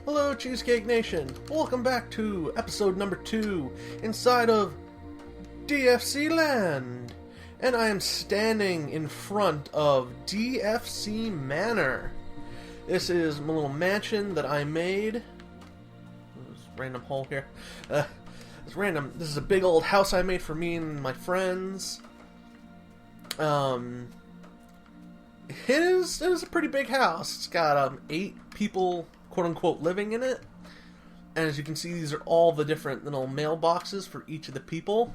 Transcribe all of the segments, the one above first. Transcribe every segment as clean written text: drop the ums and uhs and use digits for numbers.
Hello, Cheesecake Nation. Welcome back to episode number 2 inside of DFC Land. And I am standing in front of DFC Manor. This is my little mansion that I made. There's a random hole here. It's random. This is a big old house I made for me and my friends. It is a pretty big house. It's got 8 people, quote-unquote, living in it. And as you can see, these are all the different little mailboxes for each of the people.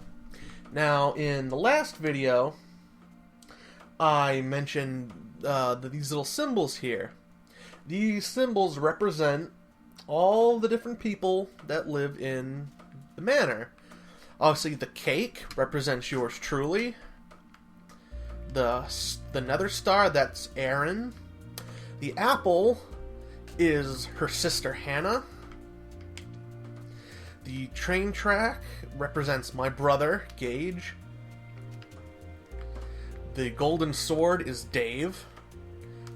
Now, in the last video, I mentioned these little symbols here. These symbols represent all the different people that live in the manor. Obviously, the cake represents yours truly. The nether star, that's Erin. The apple is her sister Hannah. The train track represents my brother, Gage. The golden sword is Dave.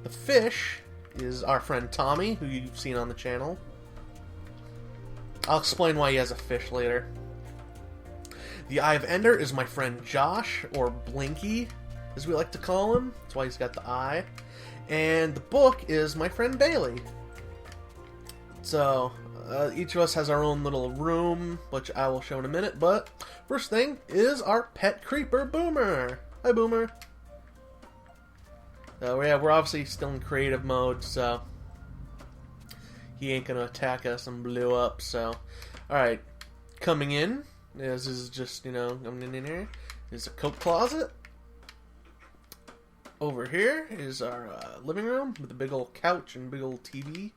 The fish is our friend Tommy, who you've seen on the channel. I'll explain why he has a fish later. The Eye of Ender is my friend Josh, or Blinky, as we like to call him. That's why he's got the eye. And the book is my friend Bailey. So, each of us has our own little room, which I will show in a minute. But, first thing is our pet creeper, Boomer. Hi, Boomer. We're obviously still in creative mode, so he ain't gonna attack us and blow up, so. Alright, coming in, this is just, coming in here, is a coat closet. Over here is our living room with a big old couch and big old TV.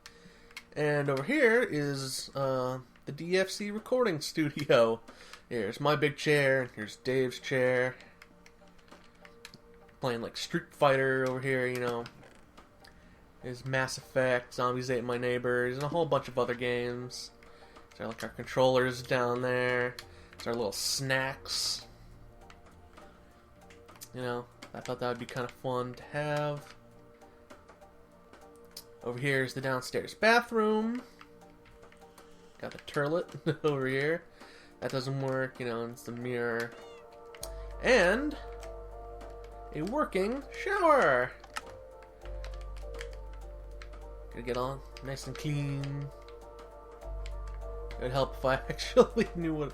And over here is the DFC recording studio. Here's my big chair, here's Dave's chair. Playing like Street Fighter over here, There's Mass Effect, Zombies Ate My Neighbors, and a whole bunch of other games. There's like our controllers down there. There's our little snacks. I thought that would be kind of fun to have. Over here is the downstairs bathroom. Got the turlet over here. That doesn't work, it's the mirror. And a working shower. Gotta get on nice and clean. It would help if I actually knew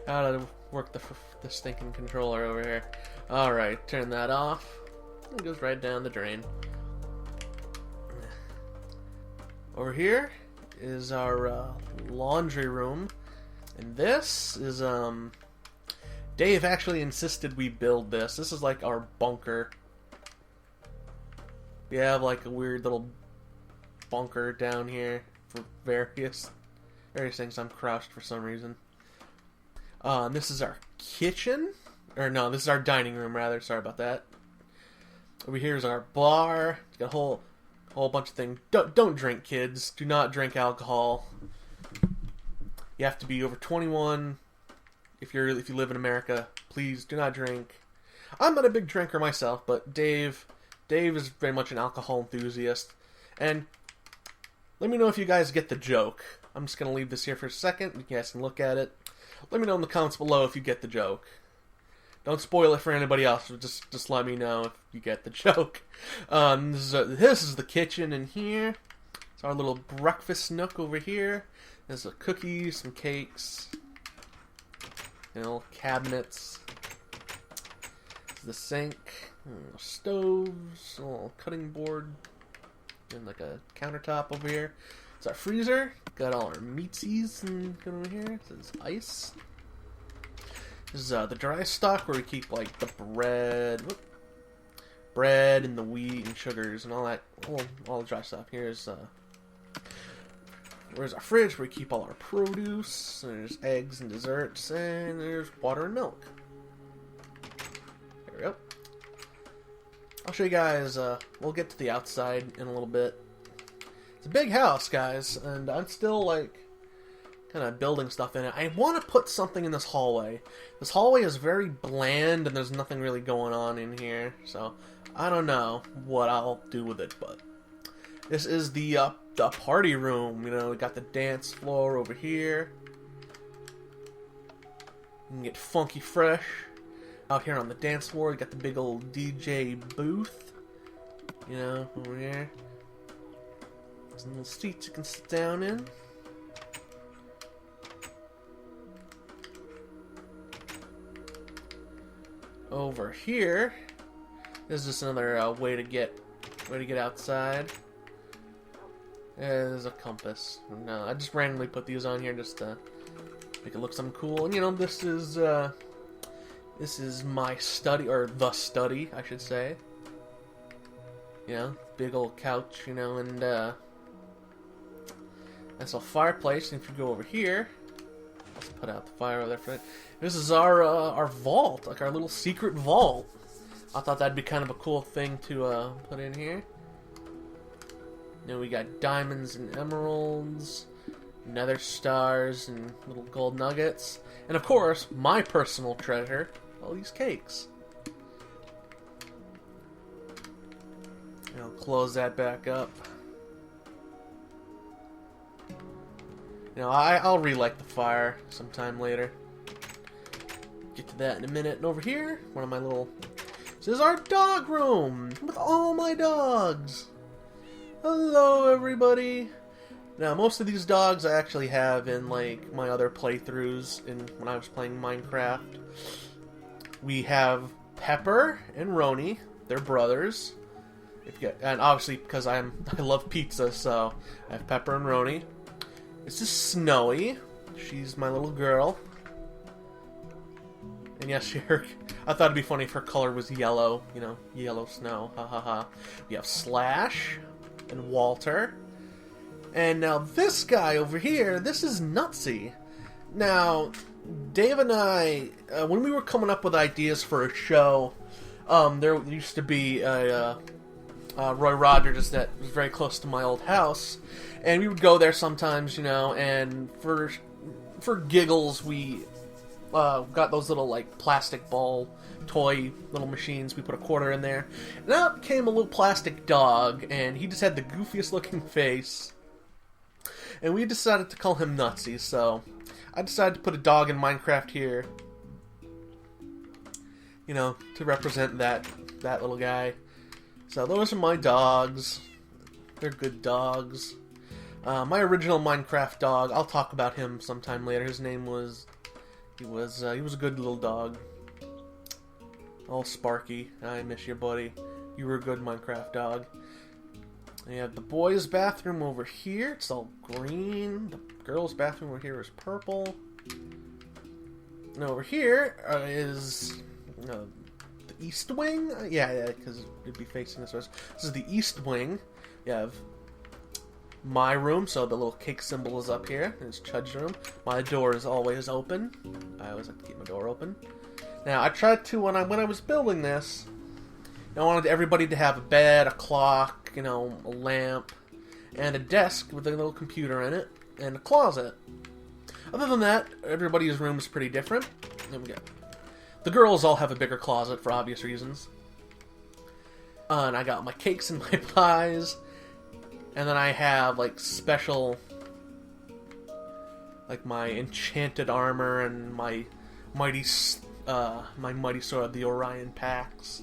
how to work the stinking controller over here. Alright, turn that off. It goes right down the drain. Over here is our laundry room. And this is, Dave actually insisted we build this. This is like our bunker. We have like a weird little bunker down here for various things. I'm crouched for some reason. This is our kitchen. Or no, this is our dining room rather. Sorry about that. Over here is our bar. It's got a whole bunch of things. Don't drink, kids. Do not drink alcohol. You have to be over 21. If you live in America, please do not drink. I'm not a big drinker myself, but Dave is very much an alcohol enthusiast. And let me know if you guys get the joke. I'm just going to leave this here for a second. You guys can look at it. Let me know in the comments below if you get the joke. Don't spoil it for anybody else. Just let me know if you get the joke. This is the kitchen in here. It's our little breakfast nook over here. There's a cookies, some cakes, cabinets. This is the sink, stoves, a little cutting board, and like a countertop over here. It's our freezer. Got all our meatsies and over here. This is ice. This is the dry stock where we keep like the bread and the wheat and sugars and all that, all the dry stuff. Here's where's our fridge where we keep all our produce. There's eggs and desserts, and there's water and milk. There we go. I'll show you guys. We'll get to the outside in a little bit. It's a big house, guys, and I'm still like kind of building stuff in it. I want to put something in this hallway. This hallway is very bland and there's nothing really going on in here, so I don't know what I'll do with it, but this is the the party room. You know, we got the dance floor over here. You can get funky fresh. Out here on the dance floor, we got the big old DJ booth. You know, over here. Some little seats you can sit down in. Over here, this is just another way to get outside. There's a compass. No, I just randomly put these on here just to make it look something cool. And you know, this is my study, or the study, I should say. You know, big old couch, you know, and that's a fireplace. And if you go over here, let's put out the fire over there for it. This is our vault, like our little secret vault. I thought that'd be kind of a cool thing to put in here. You know, we got diamonds and emeralds, nether stars, and little gold nuggets. And of course, my personal treasure, all these cakes. And I'll close that back up. You know, I'll relight the fire sometime later. Get to that in a minute. And over here, one of my little... This is our dog room with all my dogs. Hello, everybody. Now, most of these dogs I actually have in, like, my other playthroughs when I was playing Minecraft. We have Pepper and Roni. They're brothers. And obviously, because I love pizza, so I have Pepper and Roni. This is Snowy. She's my little girl. And yes, I thought it'd be funny if her color was yellow. You know, yellow snow. Ha ha ha. We have Slash and Walter. And now this guy over here, this is Nutsy. Now, Dave and I, when we were coming up with ideas for a show, there used to be a Roy Rogers that was very close to my old house. And we would go there sometimes, you know, and for giggles, we got those little, like, plastic ball toy little machines. We put a quarter in there. And out came a little plastic dog, and he just had the goofiest looking face. And we decided to call him Nutsy, so I decided to put a dog in Minecraft here. You know, to represent that little guy. So those are my dogs. They're good dogs. My original Minecraft dog, I'll talk about him sometime later. His name was... He was a good little dog. All Sparky. I miss you, buddy. You were a good Minecraft dog. And you have the boys' bathroom over here. It's all green. The girls' bathroom over here is purple. And over here is the east wing. Yeah, because it'd be facing this way. This is the east wing. You have my room, so the little cake symbol is up here. There's Chud's room. My door is always open. I always like to keep my door open. Now, I tried to, when I was building this, I wanted everybody to have a bed, a clock, you know, a lamp, and a desk with a little computer in it, and a closet. Other than that, everybody's room is pretty different. There we go. The girls all have a bigger closet for obvious reasons. And I got my cakes and my pies. And then I have, like, special, like, my enchanted armor and my mighty sword of the Orion packs.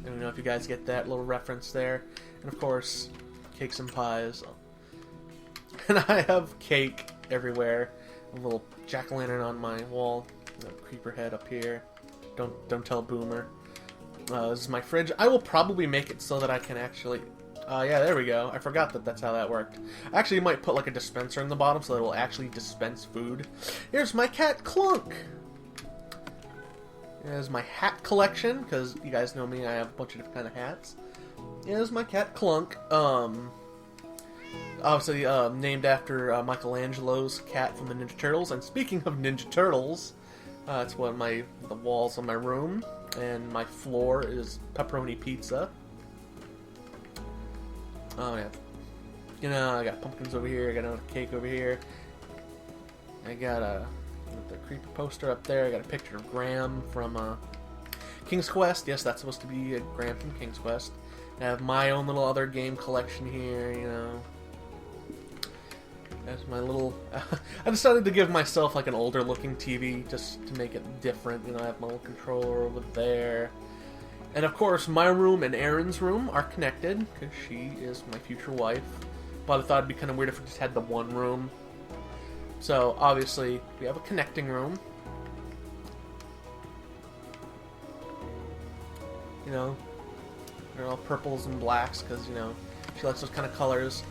I don't know if you guys get that little reference there. And, of course, cakes and pies. And I have cake everywhere. A little jack-o'-lantern on my wall. A creeper head up here. Don't tell Boomer. This is my fridge. I will probably make it so that I can actually... yeah, there we go. I forgot that's how that worked. I actually might put, like, a dispenser in the bottom so that it will actually dispense food. Here's my cat, Clunk! Here's my hat collection, because you guys know me, I have a bunch of different kind of hats. Here's my cat, Clunk. Obviously, named after Michelangelo's cat from the Ninja Turtles. And speaking of Ninja Turtles, it's one of the walls of my room. And my floor is pepperoni pizza. Oh, yeah. You know, I got pumpkins over here. I got another cake over here. I got the creeper poster up there. I got a picture of Graham from King's Quest. Yes, that's supposed to be a Graham from King's Quest. I have my own little other game collection here, you know. That's my little... I decided to give myself like an older looking TV just to make it different. You know, I have my little controller over there. And of course, my room and Erin's room are connected because she is my future wife. But I thought it'd be kind of weird if we just had the one room. So obviously, we have a connecting room. You know, they're all purples and blacks because, you know, she likes those kind of colors.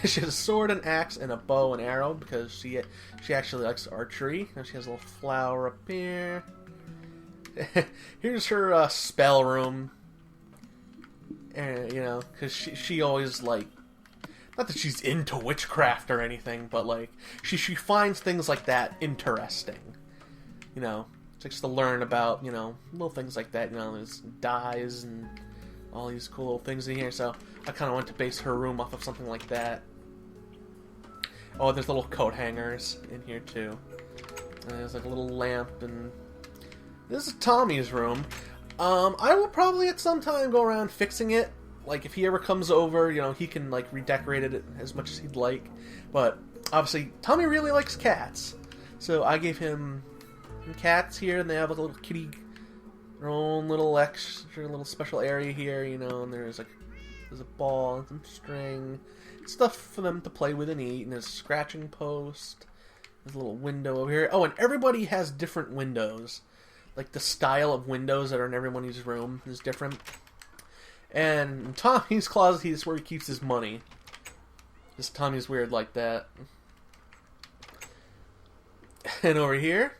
She has a sword, an axe, and a bow and arrow because she actually likes archery. And she has a little flower up here. Here's her spell room. And, you know, because she always, like, not that she's into witchcraft or anything, but, like, she finds things like that interesting. You know, she likes to learn about, you know, little things like that. You know, there's dyes and all these cool little things in here. So I kind of want to base her room off of something like that. Oh, there's little coat hangers in here, too. And there's, like, a little lamp, and this is Tommy's room. I will probably at some time go around fixing it. Like, if he ever comes over, you know, he can, like, redecorate it as much as he'd like. But, obviously, Tommy really likes cats. So I gave him cats here, and they have, like, a little kitty, their own little extra, little special area here, you know, and there's a ball and some string. Stuff for them to play with and eat, and there's a scratching post. There's a little window over here. Oh, and everybody has different windows. Like, the style of windows that are in everybody's room is different. And Tommy's closet is where he keeps his money. This Tommy's weird like that. And over here,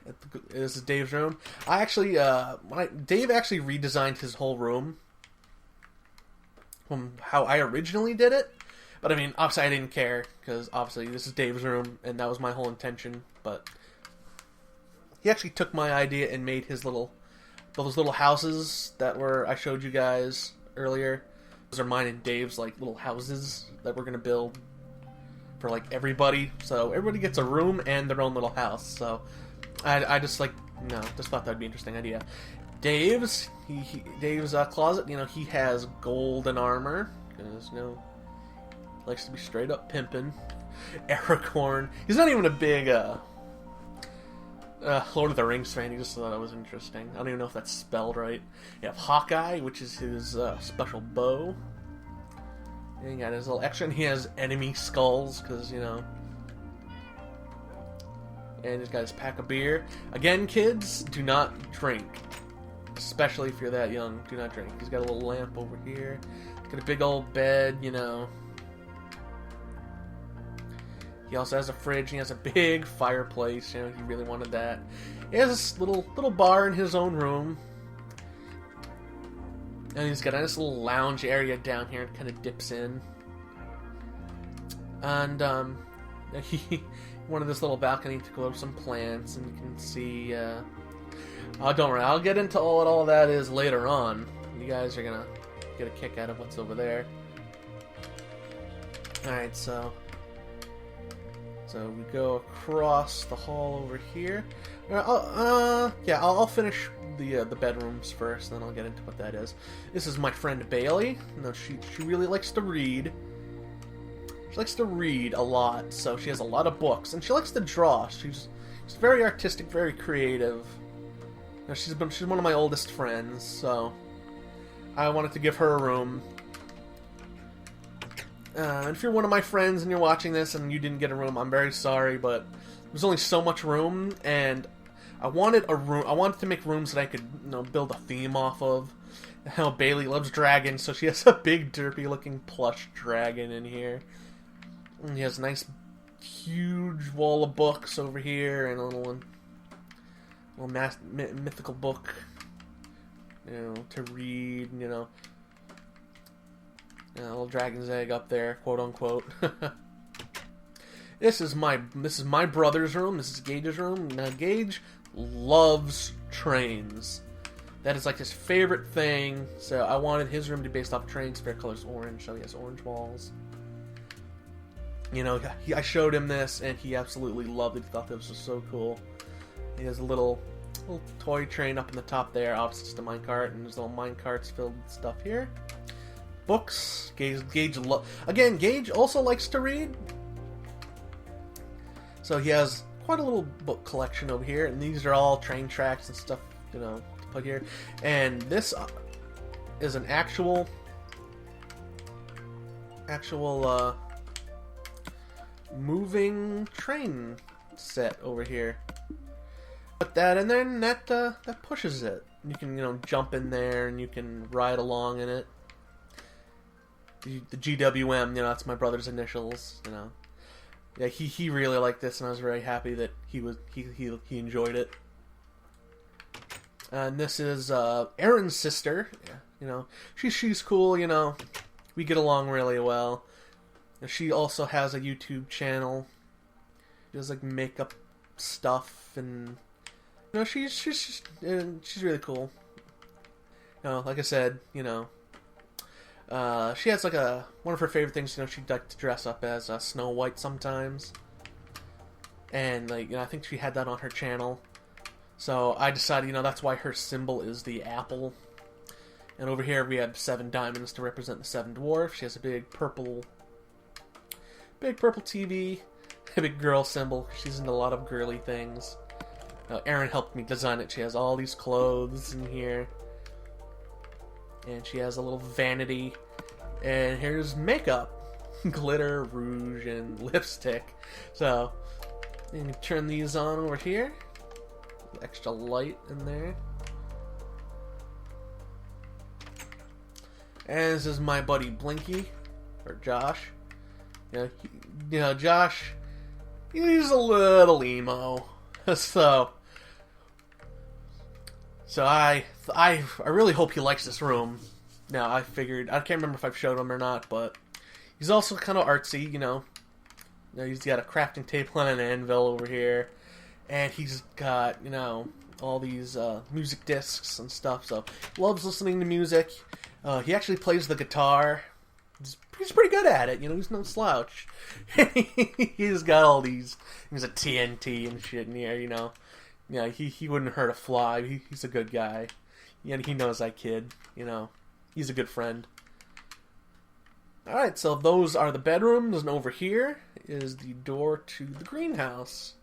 this is Dave's room. I actually, Dave actually redesigned his whole room from how I originally did it. But I mean, obviously I didn't care, because obviously this is Dave's room, and that was my whole intention, but he actually took my idea and made those little houses that I showed you guys earlier. Those are mine and Dave's, like, little houses that we're going to build for, like, everybody. So everybody gets a room and their own little house, so I just, like, just thought that'd be an interesting idea. Dave's closet, you know, he has golden armor, because, you know, likes to be straight up pimping. Aragorn. He's not even a big Lord of the Rings fan. He just thought it was interesting. I don't even know if that's spelled right. You have Hawkeye, which is his special bow. And he got his little extra, and he has enemy skulls, because, you know. And he's got his pack of beer. Again, kids, do not drink. Especially if you're that young. Do not drink. He's got a little lamp over here. He's got a big old bed, you know. He also has a fridge. He has a big fireplace. You know, he really wanted that. He has this little bar in his own room. And he's got a nice little lounge area down here. It kind of dips in. And he wanted this little balcony to grow some plants. And you can see... oh, don't worry. I'll get into all that is later on. You guys are going to get a kick out of what's over there. Alright, so we go across the hall over here. I'll finish the bedrooms first, then I'll get into what that is. This is my friend Bailey. No, she really likes to read. She likes to read a lot, so she has a lot of books, and she likes to draw. She's very artistic, very creative. You know, she's one of my oldest friends, so I wanted to give her a room. And if you're one of my friends and you're watching this and you didn't get a room, I'm very sorry, but there's only so much room, and I wanted to make rooms that I could, you know, build a theme off of. How Bailey loves dragons, so she has a big derpy-looking plush dragon in here. And he has a nice, huge wall of books over here, and a little mythical book, you know, to read, you know. A little dragon's egg up there, quote unquote. This is my brother's room. This is Gage's room. Now Gage loves trains. That is like his favorite thing. So I wanted his room to be based off trains. Favorite color's orange, so he has orange walls. You know, I showed him this, and he absolutely loved it. He thought this was so cool. He has a little toy train up in the top there. Obviously, just a minecart, and there's little minecarts filled with stuff here. Books. Gage also likes to read. So he has quite a little book collection over here, and these are all train tracks and stuff, you know, to put here. And this is an actual moving train set over here. Put that in there, and that pushes it. You can, you know, jump in there, and you can ride along in it. The GWM, you know, that's my brother's initials, you know. Yeah, he really liked this, and I was very happy that he enjoyed it. And this is Aaron's sister. Yeah, you know, she's cool. You know, we get along really well. And she also has a YouTube channel. She does like makeup stuff, and you know, she's really cool. You know, like I said, you know. She has like one of her favorite things, you know, she'd like to dress up as Snow White sometimes. And like, you know, I think she had that on her channel. So I decided, you know, that's why her symbol is the apple. And over here we have 7 diamonds to represent the 7 dwarfs. She has a big purple TV, a big girl symbol. She's into a lot of girly things. Erin helped me design it. She has all these clothes in here. And she has a little vanity. And here's makeup. Glitter, rouge, and lipstick. So, you can turn these on over here. Extra light in there. And this is my buddy Blinky. Or Josh. You know, Josh, he's a little emo. So I really hope he likes this room. Now, I figured, I can't remember if I've showed him or not, but he's also kind of artsy, you know. He's got a crafting table and an anvil over here. And he's got, you know, all these music discs and stuff, so loves listening to music. He actually plays the guitar. He's pretty good at it, you know, he's no slouch. He's got all these things of TNT and shit in here, you know. Yeah, he wouldn't hurt a fly. He's a good guy. Yeah, he knows that kid, you know. He's a good friend. Alright, so those are the bedrooms, and over here is the door to the greenhouse.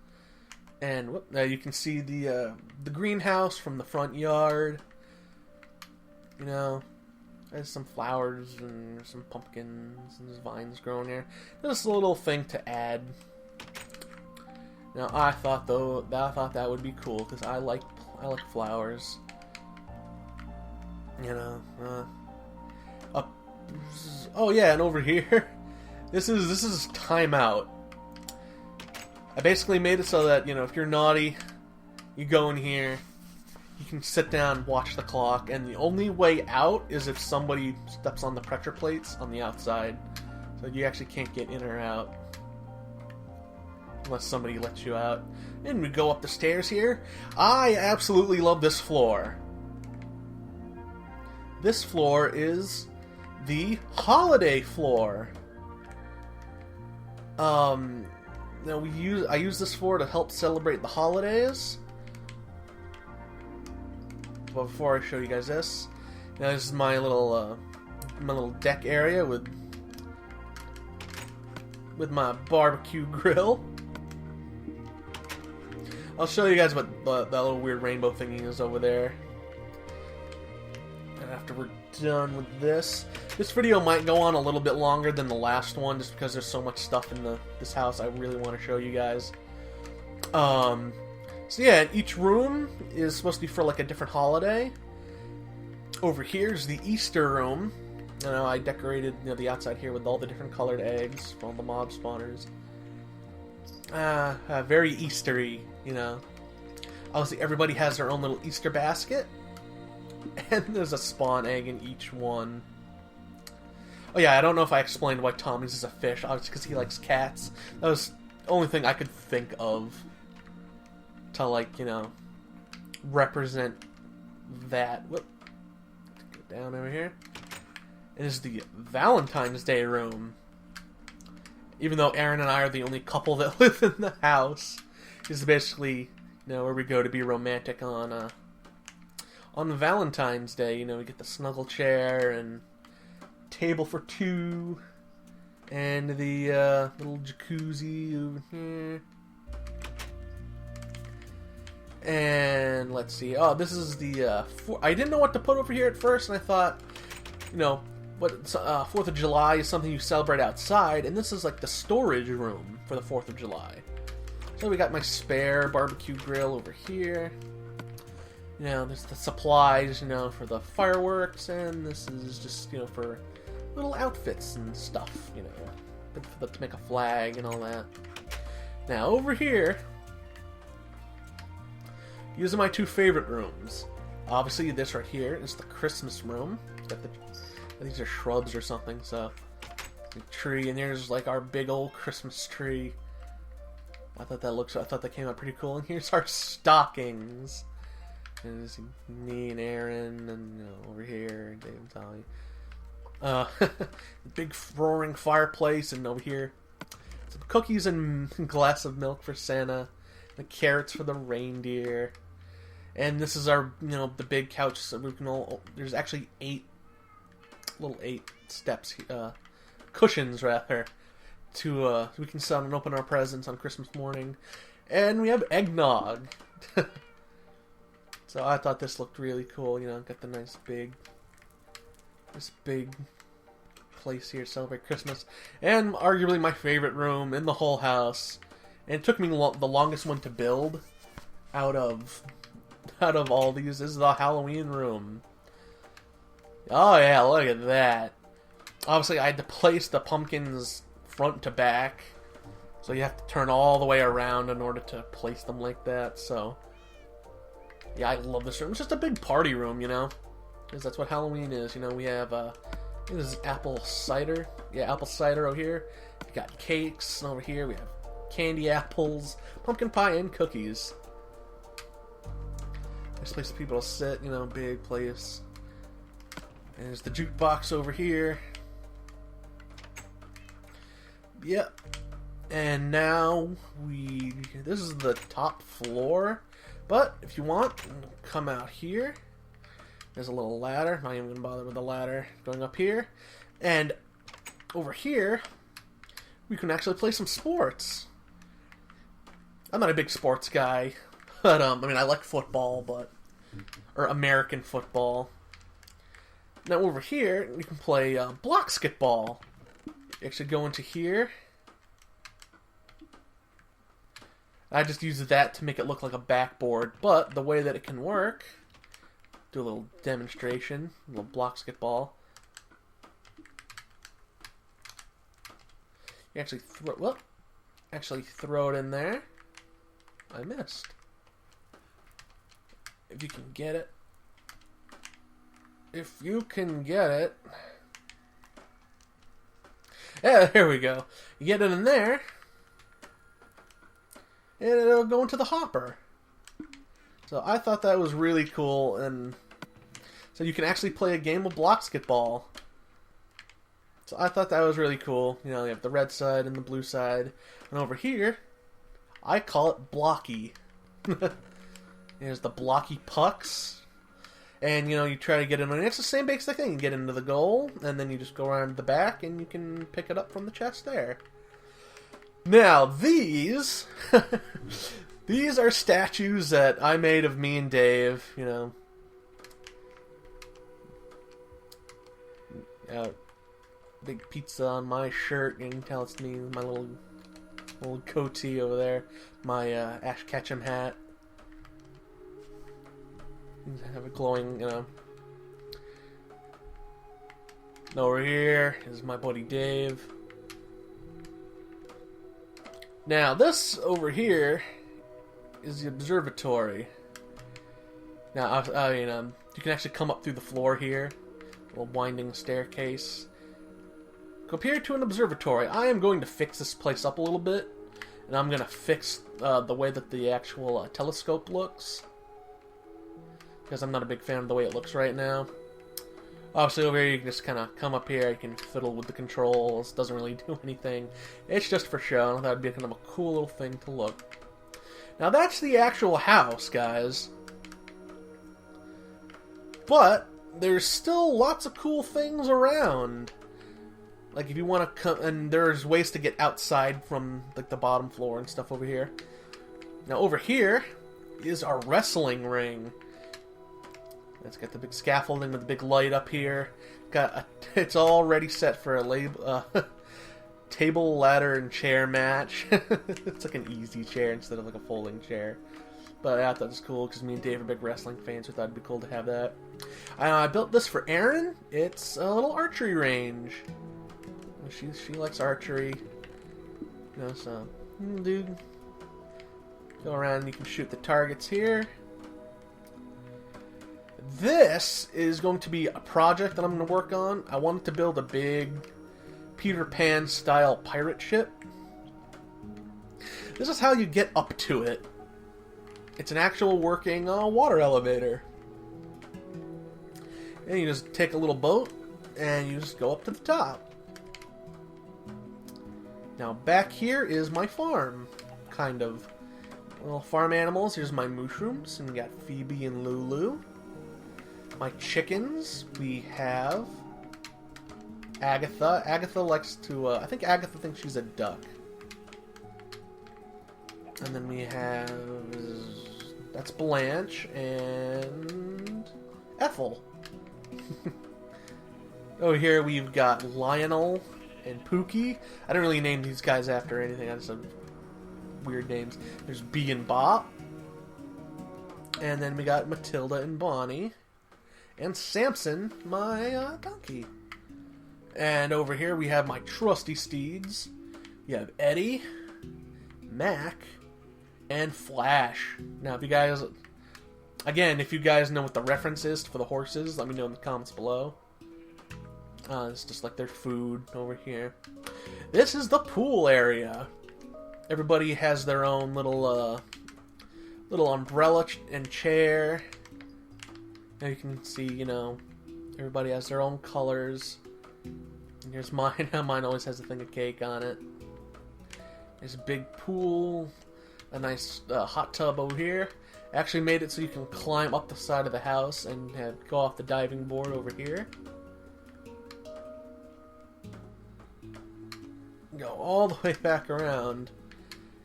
And you can see the greenhouse from the front yard. You know, there's some flowers and some pumpkins and there's vines growing there. Just a little thing to add. Now I thought that would be cool because I like flowers. You know. Oh yeah, and over here, this is timeout. I basically made it so that, you know, if you're naughty, you go in here, you can sit down, watch the clock, and the only way out is if somebody steps on the pressure plates on the outside. So you actually can't get in or out unless somebody lets you out. And we go up the stairs here. I absolutely love this floor. This floor is the holiday floor. Now I use this floor to help celebrate the holidays. But before I show you guys this, this is my little deck area with my barbecue grill. I'll show you guys what that little weird rainbow thingy is over there. And after we're done with this video might go on a little bit longer than the last one, just because there's so much stuff in this house I really want to show you guys. So yeah, each room is supposed to be for like a different holiday. Over here is the Easter room. You know, I decorated the outside here with all the different colored eggs from the mob spawners. Very Eastery, you know. Obviously, everybody has their own little Easter basket. And there's a spawn egg in each one. Oh yeah, I don't know if I explained why Tommy's is a fish. Obviously, because he likes cats. That was the only thing I could think of to, like, you know, represent that. Whoop. Go down over here. It is the Valentine's Day room. Even though Aaron and I are the only couple that live in the house, is basically, you know, where we go to be romantic on Valentine's Day. You know, we get the snuggle chair and table for 2, and the little jacuzzi over here. And let's see. Oh, this is the... I didn't know what to put over here at first, and I thought, you know, what 4th of July is something you celebrate outside, and this is like the storage room for the 4th of July. So we got my spare barbecue grill over here. You know, there's the supplies, you know, for the fireworks, and this is just, you know, for little outfits and stuff, you know, to make a flag and all that. Now, over here, these are my two favorite rooms. Obviously, this right here is the Christmas room. These are shrubs or something, so the tree, and there's like our big old Christmas tree. I thought that came out pretty cool. And here's our stockings. And there's me and Aaron, and you know, over here, Dave and Tally. The big roaring fireplace, and over here, some cookies and a glass of milk for Santa. The carrots for the reindeer. And this is our, you know, the big couch. So we can all, there's actually 8 steps, cushions rather, to we can sit and open our presents on Christmas morning. And we have eggnog. So I thought this looked really cool, you know, got the nice this big place here to celebrate Christmas. And arguably my favorite room in the whole house. And it took me the longest one to build out of all these. This is the Halloween room. Oh yeah, look at that. Obviously I had to place the pumpkins front to back. So you have to turn all the way around in order to place them like that, so... Yeah, I love this room. It's just a big party room, you know? Because that's what Halloween is, you know? We have, this is apple cider. Yeah, apple cider over here. We got cakes, and over here we have candy apples, pumpkin pie, and cookies. Nice place for people to sit, you know, big place. And there's the jukebox over here. Yep. And now this is the top floor. But if you want, come out here. There's a little ladder. I'm not even going to bother with the ladder. Going up here. And over here, we can actually play some sports. I'm not a big sports guy. But, I mean, I like football, or American football. Now over here, we can play blocksketball. You actually go into here. I just use that to make it look like a backboard, but the way that it can work, do a little demonstration, a little blocksketball. You actually throw it in there. I missed. If you can get it. If you can get it. Yeah, there we go. You get it in there. And it'll go into the hopper. So I thought that was really cool, and so you can actually play a game of blocksketball. So I thought that was really cool. You know, you have the red side and the blue side. And over here, I call it blocky. There's the blocky pucks. And, you know, you try to get in, and it's the same basic thing. You get into the goal, and then you just go around the back, and you can pick it up from the chest there. Now, these... these are statues that I made of me and Dave, you know. Big pizza on my shirt, you can tell it's me, my little goatee over there. My Ash Ketchum hat. I have a glowing, you know. And over here is my buddy Dave. Now, this over here is the observatory. Now, I mean, you can actually come up through the floor here. A little winding staircase. Compared to an observatory, I am going to fix this place up a little bit. And I'm going to fix the way that the actual telescope looks. Because I'm not a big fan of the way it looks right now. Obviously over here you can just kind of come up here, you can fiddle with the controls, doesn't really do anything. It's just for show, and that would be kind of a cool little thing to look. Now that's the actual house, guys. But there's still lots of cool things around. Like if you want to come, and there's ways to get outside from like the bottom floor and stuff over here. Now over here, is our wrestling ring. Let's get the big scaffolding with the big light up here. It's all ready set for a table, ladder, and chair match. It's like an easy chair instead of like a folding chair. But I thought that was cool because me and Dave are big wrestling fans, so I thought it'd be cool to have that. I built this for Erin. It's a little archery range. She likes archery. You know, so dude, go around and you can shoot the targets here. This is going to be a project that I'm going to work on. I wanted to build a big Peter Pan style pirate ship. This is how you get up to it. It's an actual working water elevator. And you just take a little boat and you just go up to the top. Now back here is my farm, kind of. Little farm animals. Here's my mushrooms, and we got Phoebe and Lulu. My chickens, we have Agatha. Agatha likes to, I think Agatha thinks she's a duck. And then we have, that's Blanche and Ethel. Over here we've got Lionel and Pookie. I don't really name these guys after anything, I just have weird names. There's Bee and Bop. And then we got Matilda and Bonnie. And Samson, my donkey. And over here we have my trusty steeds. You have Eddie, Mac, and Flash. Now, if you guys, again, if you guys know what the reference is for the horses, let me know in the comments below. It's just like their food over here. This is the pool area. Everybody has their own little umbrella and chair. Now you can see, you know, everybody has their own colors. And here's mine. Mine always has a thing of cake on it. There's a big pool. A nice hot tub over here. Actually made it so you can climb up the side of the house and go off the diving board over here. Go all the way back around.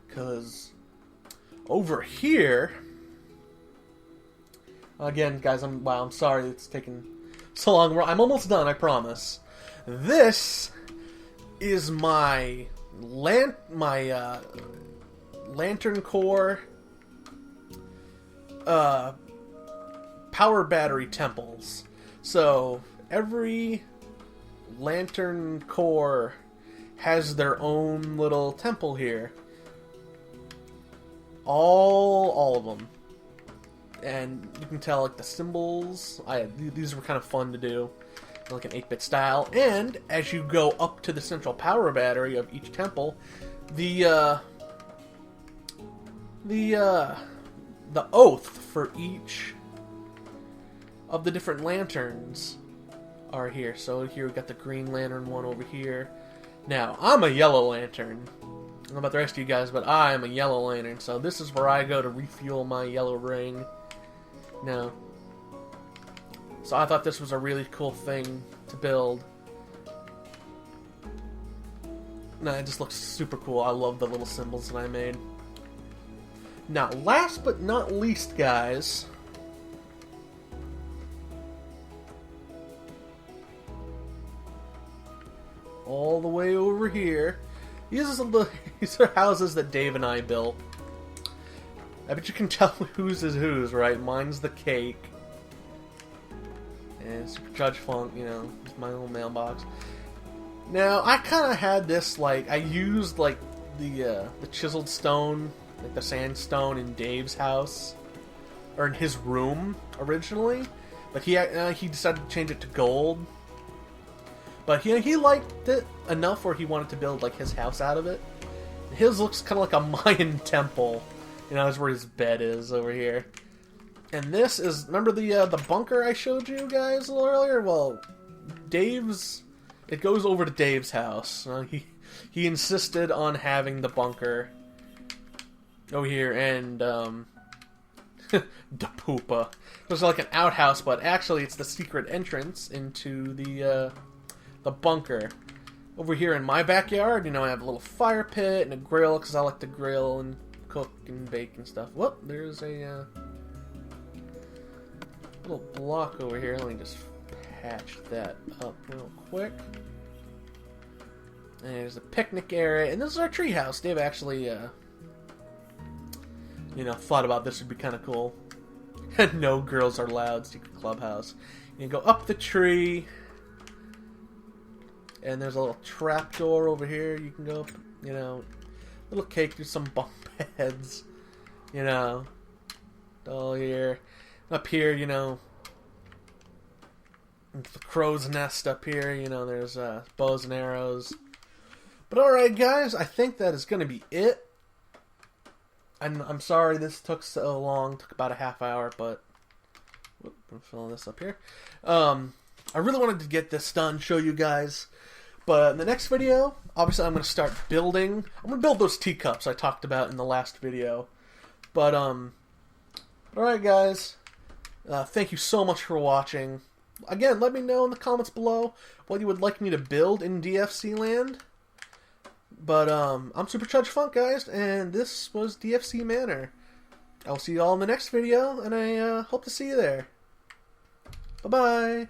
Because over here... Again, guys, I'm sorry it's taken so long. I'm almost done, I promise. This is my lantern core power battery temples. So every lantern core has their own little temple here. All of them. And you can tell, like, the symbols. These were kind of fun to do, like an 8-bit style. And as you go up to the central power battery of each temple, the oath for each of the different lanterns are here. So here we got the Green Lantern one over here. Now, I'm a Yellow Lantern. I don't know about the rest of you guys, but I am a Yellow Lantern. So this is where I go to refuel my yellow ring. No. So I thought this was a really cool thing to build. No, it just looks super cool. I love the little symbols that I made. Now, last but not least, guys, all the way over here, these are houses that Dave and I built. I bet you can tell whose is whose, right? Mine's the cake. And Super Judge Funk, you know, it's my little mailbox. Now, I kind of had this, like, I used, like, the chiseled stone, like the sandstone in Dave's house, or in his room, originally. But he decided to change it to gold. But he liked it enough where he wanted to build, like, his house out of it. His looks kind of like a Mayan temple. You know, that's where his bed is over here. And this is, remember the bunker I showed you guys a little earlier? Well, it goes over to Dave's house. He insisted on having the bunker over here, and the poopa. It was like an outhouse, but actually it's the secret entrance into the bunker. Over here in my backyard, you know, I have a little fire pit and a grill because I like to grill and cook and bake and stuff. Whoop, there's a little block over here. Let me just patch that up real quick. And there's a picnic area, and this is our treehouse. They've actually, you know, thought about this would be kind of cool. No girls are allowed. Secret clubhouse. You go up the tree, and there's a little trap door over here. You can go up, you know, little cake. There's some bunk beds, you know, all here. Up here, you know, the crow's nest up here. You know, there's bows and arrows. But alright, guys, I think that is going to be it. I'm sorry this took so long. Took about a half hour, but I'm filling this up here. I really wanted to get this done, show you guys. But in the next video, obviously I'm going to start building. I'm going to build those teacups I talked about in the last video. But, alright, guys. Thank you so much for watching. Again, let me know in the comments below what you would like me to build in DFC Land. But, I'm Supercharged Funk, guys, and this was DFC Manor. I'll see you all in the next video, and I hope to see you there. Bye-bye!